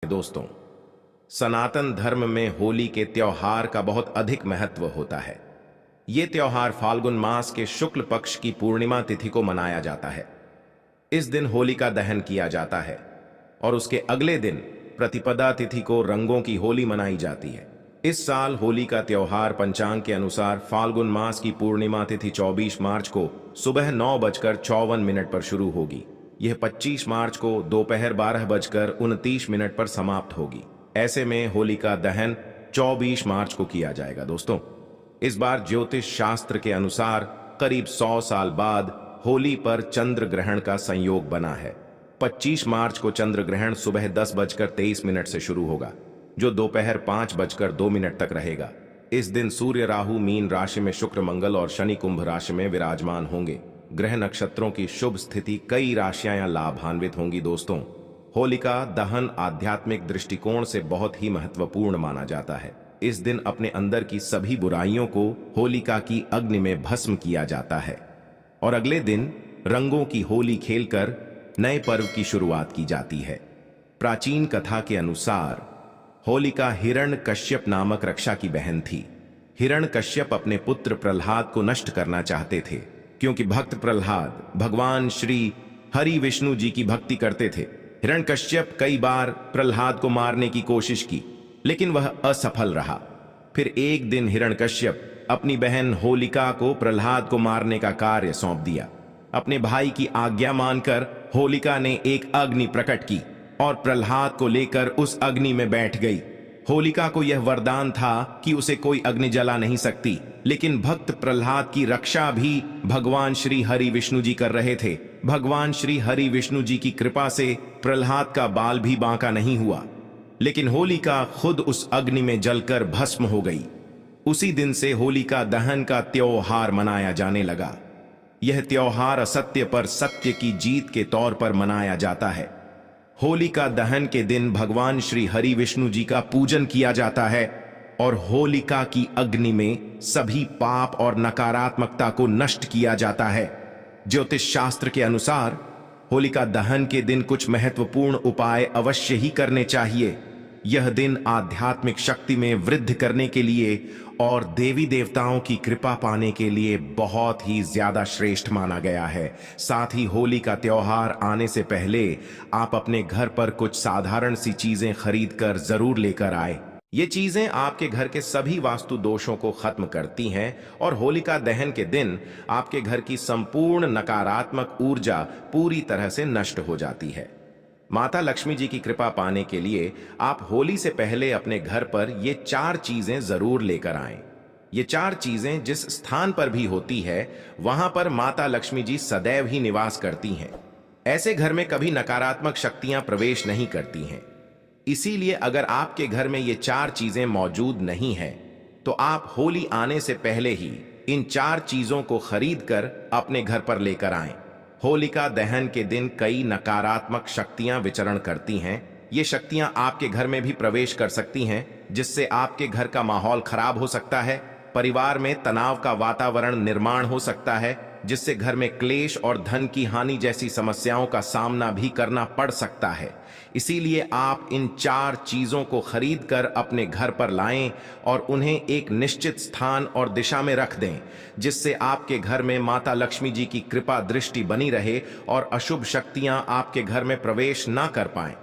दोस्तों, सनातन धर्म में होली के त्योहार का बहुत अधिक महत्व होता है। ये त्योहार फाल्गुन मास के शुक्ल पक्ष की पूर्णिमा तिथि को मनाया जाता है। इस दिन होलिका दहन किया जाता है और उसके अगले दिन प्रतिपदा तिथि को रंगों की होली मनाई जाती है। इस साल होली का त्योहार पंचांग के अनुसार फाल्गुन मास की पूर्णिमा तिथि 24 मार्च को सुबह 9:54 पर शुरू होगी। यह 25 मार्च को दोपहर 12:29 पर समाप्त होगी। ऐसे में होलिका दहन 24 मार्च को किया जाएगा। दोस्तों, इस बार ज्योतिष शास्त्र के अनुसार करीब 100 साल बाद होली पर चंद्र ग्रहण का संयोग बना है। 25 मार्च को चंद्र ग्रहण सुबह 10:23 से शुरू होगा, जो दोपहर 5:02 तक रहेगा। इस दिन सूर्य राहु मीन राशि में, शुक्र मंगल और शनि कुंभ राशि में विराजमान होंगे। ग्रह नक्षत्रों की शुभ स्थिति, कई राशियां या लाभान्वित होंगी। दोस्तों, होलिका दहन आध्यात्मिक दृष्टिकोण से बहुत ही महत्वपूर्ण माना जाता है। इस दिन अपने अंदर की सभी बुराइयों को होलिका की अग्नि में भस्म किया जाता है और अगले दिन रंगों की होली खेलकर नए पर्व की शुरुआत की जाती है। प्राचीन कथा के अनुसार होलिका हिरण्यकश्यप नामक रक्षा की बहन थी। हिरण्यकश्यप अपने पुत्र प्रहलाद को नष्ट करना चाहते थे, क्योंकि भक्त प्रहलाद भगवान श्री हरि विष्णु जी की भक्ति करते थे। हिरण्यकश्यप कई बार प्रहलाद को मारने की कोशिश की, लेकिन वह असफल रहा। फिर एक दिन हिरण्यकश्यप अपनी बहन होलिका को प्रहलाद को मारने का कार्य सौंप दिया। अपने भाई की आज्ञा मानकर होलिका ने एक अग्नि प्रकट की और प्रहलाद को लेकर उस अग्नि में बैठ गई। होलिका को यह वरदान था कि उसे कोई अग्नि जला नहीं सकती, लेकिन भक्त प्रहलाद की रक्षा भी भगवान श्री हरि विष्णु जी कर रहे थे। भगवान श्री हरि विष्णु जी की कृपा से प्रहलाद का बाल भी बांका नहीं हुआ, लेकिन होलिका खुद उस अग्नि में जलकर भस्म हो गई। उसी दिन से होलिका दहन का त्योहार मनाया जाने लगा। यह त्योहार असत्य पर सत्य की जीत के तौर पर मनाया जाता है। होलिका दहन के दिन भगवान श्री हरि विष्णु जी का पूजन किया जाता है और होलिका की अग्नि में सभी पाप और नकारात्मकता को नष्ट किया जाता है। ज्योतिष शास्त्र के अनुसार होलिका दहन के दिन कुछ महत्वपूर्ण उपाय अवश्य ही करने चाहिए। यह दिन आध्यात्मिक शक्ति में वृद्धि करने के लिए और देवी देवताओं की कृपा पाने के लिए बहुत ही ज्यादा श्रेष्ठ माना गया है। साथ ही होली का त्योहार आने से पहले आप अपने घर पर कुछ साधारण सी चीजें खरीद कर जरूर लेकर आए। ये चीजें आपके घर के सभी वास्तु दोषों को खत्म करती हैं और होलिका दहन के दिन आपके घर की संपूर्ण नकारात्मक ऊर्जा पूरी तरह से नष्ट हो जाती है। माता लक्ष्मी जी की कृपा पाने के लिए आप होली से पहले अपने घर पर ये 4 चीजें जरूर लेकर आएं। ये 4 चीजें जिस स्थान पर भी होती है, वहां पर माता लक्ष्मी जी सदैव ही निवास करती हैं। ऐसे घर में कभी नकारात्मक शक्तियां प्रवेश नहीं करती हैं। इसीलिए अगर आपके घर में ये 4 चीजें मौजूद नहीं हैं, तो आप होली आने से पहले ही इन 4 चीजों को खरीद कर अपने घर पर लेकर आएं। होलिका दहन के दिन कई नकारात्मक शक्तियां विचरण करती हैं। ये शक्तियां आपके घर में भी प्रवेश कर सकती हैं, जिससे आपके घर का माहौल खराब हो सकता है। परिवार में तनाव का वातावरण निर्माण हो सकता है, जिससे घर में क्लेश और धन की हानि जैसी समस्याओं का सामना भी करना पड़ सकता है। इसीलिए आप इन 4 चीजों को खरीद कर अपने घर पर लाएं और उन्हें एक निश्चित स्थान और दिशा में रख दें, जिससे आपके घर में माता लक्ष्मी जी की कृपा दृष्टि बनी रहे और अशुभ शक्तियां आपके घर में प्रवेश ना कर पाएं।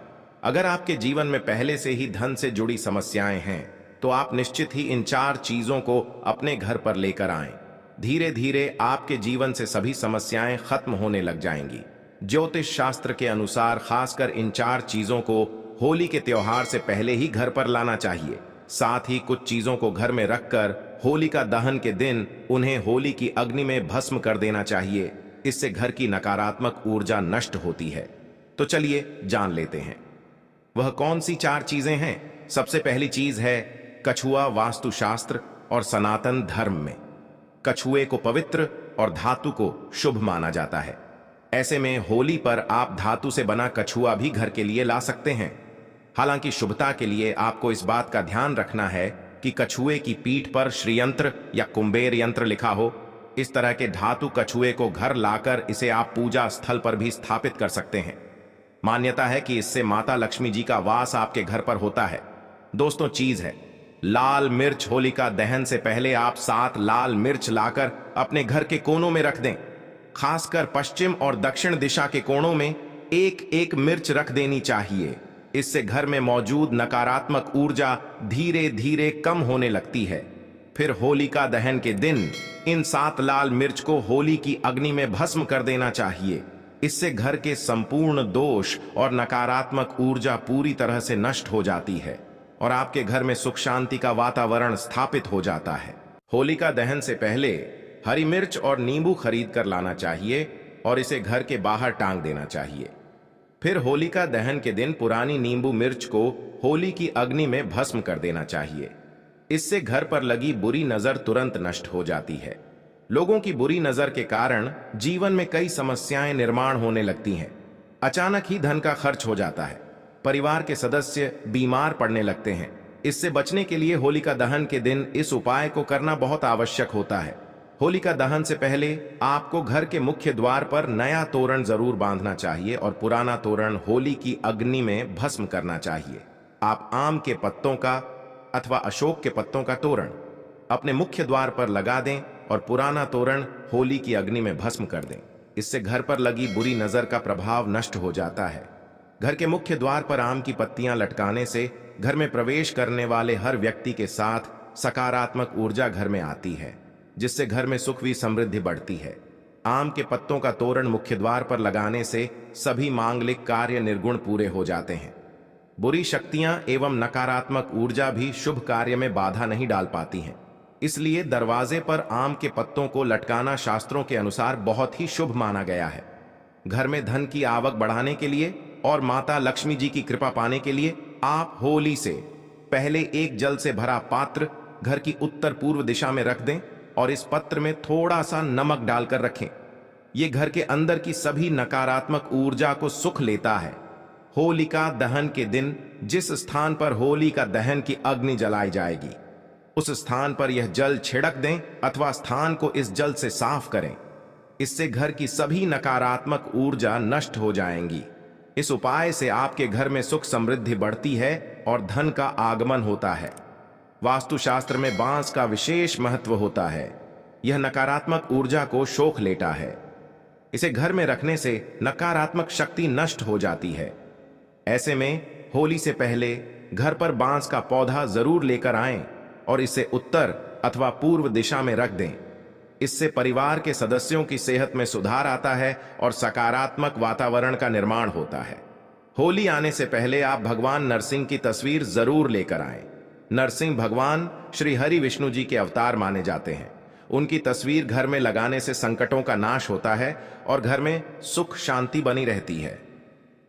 अगर आपके जीवन में पहले से ही धन से जुड़ी समस्याएं हैं, तो आप निश्चित ही इन 4 चीजों को अपने घर पर लेकर आएं। धीरे धीरे आपके जीवन से सभी समस्याएं खत्म होने लग जाएंगी। ज्योतिष शास्त्र के अनुसार खासकर इन 4 चीजों को होली के त्योहार से पहले ही घर पर लाना चाहिए। साथ ही कुछ चीजों को घर में रखकर होलिका दहन के दिन उन्हें होली की अग्नि में भस्म कर देना चाहिए। इससे घर की नकारात्मक ऊर्जा नष्ट होती है। तो चलिए जान लेते हैं वह कौन सी 4 चीजें हैं। सबसे पहली चीज है कछुआ। वास्तुशास्त्र और सनातन धर्म में कछुए को पवित्र और धातु को शुभ माना जाता है। ऐसे में होली पर आप धातु से बना कछुआ भी घर के लिए ला सकते हैं। हालांकि शुभता के लिए आपको इस बात का ध्यान रखना है कि कछुए की पीठ पर श्रीयंत्र या कुंबेर यंत्र लिखा हो। इस तरह के धातु कछुए को घर लाकर इसे आप पूजा स्थल पर भी स्थापित कर सकते हैं। मान्यता है कि इससे माता लक्ष्मी जी का वास आपके घर पर होता है। दोस्तों, चीज है लाल मिर्च। होलिका दहन से पहले आप 7 लाल मिर्च लाकर अपने घर के कोनों में रख दें। खासकर पश्चिम और दक्षिण दिशा के कोनों में एक एक मिर्च रख देनी चाहिए। इससे घर में मौजूद नकारात्मक ऊर्जा धीरे धीरे कम होने लगती है। फिर होलिका दहन के दिन इन 7 लाल मिर्च को होली की अग्नि में भस्म कर देना चाहिए। इससे घर के संपूर्ण दोष और नकारात्मक ऊर्जा पूरी तरह से नष्ट हो जाती है और आपके घर में सुख शांति का वातावरण स्थापित हो जाता है। होलिका दहन से पहले हरी मिर्च और नींबू खरीद कर लाना चाहिए और इसे घर के बाहर टांग देना चाहिए। फिर होलिका दहन के दिन पुरानी नींबू मिर्च को होली की अग्नि में भस्म कर देना चाहिए। इससे घर पर लगी बुरी नजर तुरंत नष्ट हो जाती है। लोगों की बुरी नजर के कारण जीवन में कई समस्याएं निर्माण होने लगती हैं। अचानक ही धन का खर्च हो जाता है। परिवार के सदस्य बीमार पड़ने लगते हैं। इससे बचने के लिए होलिका दहन के दिन इस उपाय को करना बहुत आवश्यक होता है। होलिका दहन से पहले आपको घर के मुख्य द्वार पर नया तोरण जरूर बांधना चाहिए और पुराना तोरण होली की अग्नि में भस्म करना चाहिए। आप आम के पत्तों का अथवा अशोक के पत्तों का तोरण अपने मुख्य द्वार पर लगा दें और पुराना तोरण होली की अग्नि में भस्म कर दें। इससे घर पर लगी बुरी नजर का प्रभाव नष्ट हो जाता है। घर के मुख्य द्वार पर आम की पत्तियां लटकाने से घर में प्रवेश करने वाले हर व्यक्ति के साथ सकारात्मक ऊर्जा घर में आती है, जिससे घर में सुख व समृद्धि बढ़ती है। आम के पत्तों का तोरण मुख्य द्वार पर लगाने से सभी मांगलिक कार्य निर्गुण पूरे हो जाते हैं। बुरी शक्तियां एवं नकारात्मक ऊर्जा भी शुभ कार्य में बाधा नहीं डाल पाती हैं। इसलिए दरवाजे पर आम के पत्तों को लटकाना शास्त्रों के अनुसार बहुत ही शुभ माना गया है। घर में धन की आवक बढ़ाने के लिए और माता लक्ष्मी जी की कृपा पाने के लिए आप होली से पहले एक जल से भरा पात्र घर की उत्तर पूर्व दिशा में रख दें और इस पत्र में थोड़ा सा नमक डालकर रखें। यह घर के अंदर की सभी नकारात्मक ऊर्जा को सुख लेता है। होलिका दहन के दिन जिस स्थान पर होलिका दहन की अग्नि जलाई जाएगी उस स्थान पर यह जल छिड़क दें अथवा स्थान को इस जल से साफ करें। इससे घर की सभी नकारात्मक ऊर्जा नष्ट हो जाएंगी। इस उपाय से आपके घर में सुख समृद्धि बढ़ती है और धन का आगमन होता है। वास्तुशास्त्र में बांस का विशेष महत्व होता है। यह नकारात्मक ऊर्जा को सोख लेता है। इसे घर में रखने से नकारात्मक शक्ति नष्ट हो जाती है। ऐसे में होली से पहले घर पर बांस का पौधा जरूर लेकर आएं और इसे उत्तर अथवा पूर्व दिशा में रख दें। इससे परिवार के सदस्यों की सेहत में सुधार आता है और सकारात्मक वातावरण का निर्माण होता है। होली आने से पहले आप भगवान नरसिंह की तस्वीर जरूर लेकर आएं। नरसिंह भगवान श्री हरि विष्णु जी के अवतार माने जाते हैं। उनकी तस्वीर घर में लगाने से संकटों का नाश होता है और घर में सुख शांति बनी रहती है।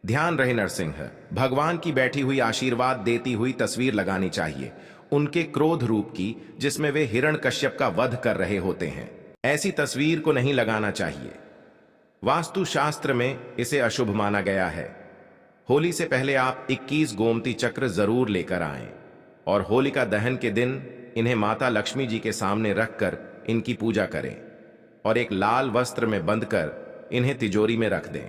ध्यान रहे, नरसिंह भगवान की बैठी हुई आशीर्वाद देती हुई तस्वीर लगानी चाहिए, उनके क्रोध रूप की, जिसमें वे हिरण्यकश्यप का वध कर रहे होते हैं। ऐसी तस्वीर को नहीं लगाना चाहिए। वास्तुशास्त्र में इसे अशुभ माना गया है। होली से पहले आप 21 गोमती चक्र जरूर लेकर आएं और होलिका दहन के दिन इन्हें माता लक्ष्मी जी के सामने रखकर इनकी पूजा करें और एक लाल वस्त्र में बंधकर इन्हें तिजोरी में रख दें।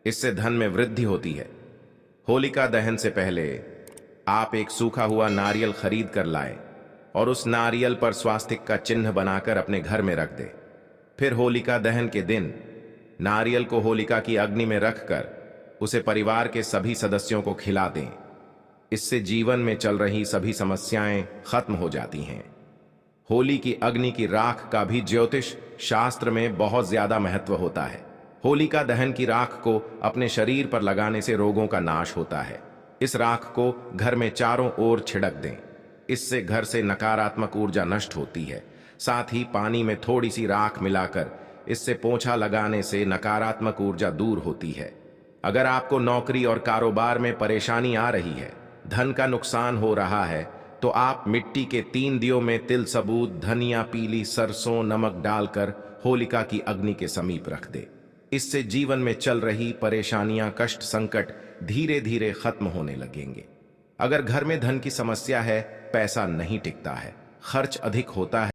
इससे धन में वृद्धि होती है। होलिका दहन से पहले आप एक सूखा हुआ नारियल खरीद कर लाएं और उस नारियल पर स्वास्तिक का चिन्ह बनाकर अपने घर में रख दें। फिर होलिका दहन के दिन नारियल को होलिका की अग्नि में रखकर उसे परिवार के सभी सदस्यों को खिला दें। इससे जीवन में चल रही सभी समस्याएं खत्म हो जाती हैं। होली की अग्नि की राख का भी ज्योतिष शास्त्र में बहुत ज्यादा महत्व होता है। होलिका दहन की राख को अपने शरीर पर लगाने से रोगों का नाश होता है। इस राख को घर में चारों ओर छिड़क दें। इससे घर से नकारात्मक ऊर्जा नष्ट होती है। साथ ही पानी में थोड़ी सी राख मिलाकर इससे पोंछा लगाने से नकारात्मक ऊर्जा दूर होती है। अगर आपको नौकरी और कारोबार में परेशानी आ रही है, धन का नुकसान हो रहा है, तो आप मिट्टी के 3 दियों में तिल सबूत, धनिया, पीली सरसों, नमक डालकर होलिका की अग्नि के समीप रख दे। इससे जीवन में चल रही परेशानियां, कष्ट, संकट धीरे धीरे खत्म होने लगेंगे। अगर घर में धन की समस्या है, पैसा नहीं टिकता है, खर्च अधिक होता है,